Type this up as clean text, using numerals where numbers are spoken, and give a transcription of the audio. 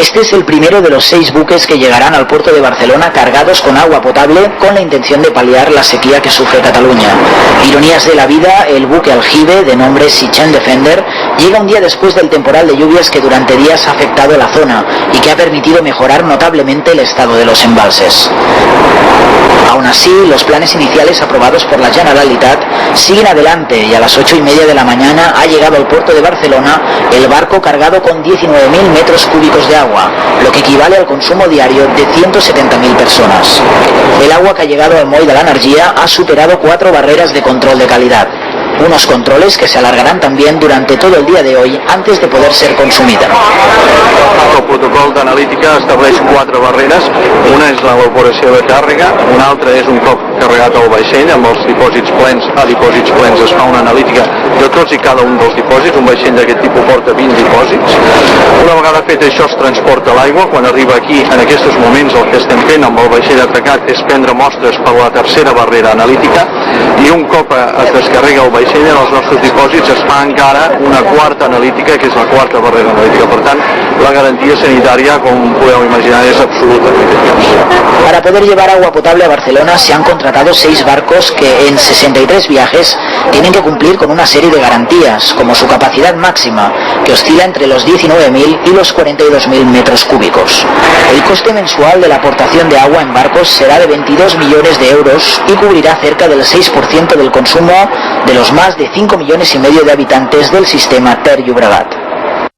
Este es el primero de los 6 buques que llegarán al puerto de Barcelona cargados con agua potable con la intención de paliar la sequía que sufre Cataluña. Ironías de la vida, el buque aljibe, de nombre Sea Change Defender, llega un día después del temporal de lluvias que durante días ha afectado la zona y que ha permitido mejorar notablemente el estado de los embalses. Aún así, los planes iniciales aprobados por la Generalitat siguen adelante y a las 8:30 de la mañana ha llegado al puerto de Barcelona el barco cargado con 19.000 metros cúbicos de agua, lo que equivale al consumo diario de 170.000 personas. El agua que ha llegado al Moll de l'Energia ha superado 4 barreras de control de calidad, unos controles que se alargarán también durante todo el día de hoy antes de poder ser consumida. El protocol d'analítica estableix 4 barreres. Una és l'evaporació de càrrega, una altra és un cop carregat el vaixell amb els dipòsits plens. A dipòsits plens es fa una analítica de tots i cada un dels dipòsits. Un vaixell d'aquest tipus porta 20 dipòsits. Una vegada fet això es transporta l'aigua. Quan arriba aquí, en aquests moments el que estem fent amb el vaixell atracat és prendre mostres per la tercera barrera analítica, i un cop es descarrega el vaixell en els nostres dipòsits es fa encara una quarta analítica, que és la quarta barrera analítica. Per tant, la garantia sanitària, com podeu imaginar, es absoluta. Para poder llevar agua potable a Barcelona se han contratado 6 barcos que en 63 viajes tienen que cumplir con una serie de garantías, como su capacidad máxima, que oscila entre los 19.000 y los 42.000 metros cúbicos. El coste mensual de la aportación de agua en barcos será de 22 millones de euros y cubrirá cerca del 6% del consumo de los más de 5,5 millones de habitantes del sistema Ter Llobregat.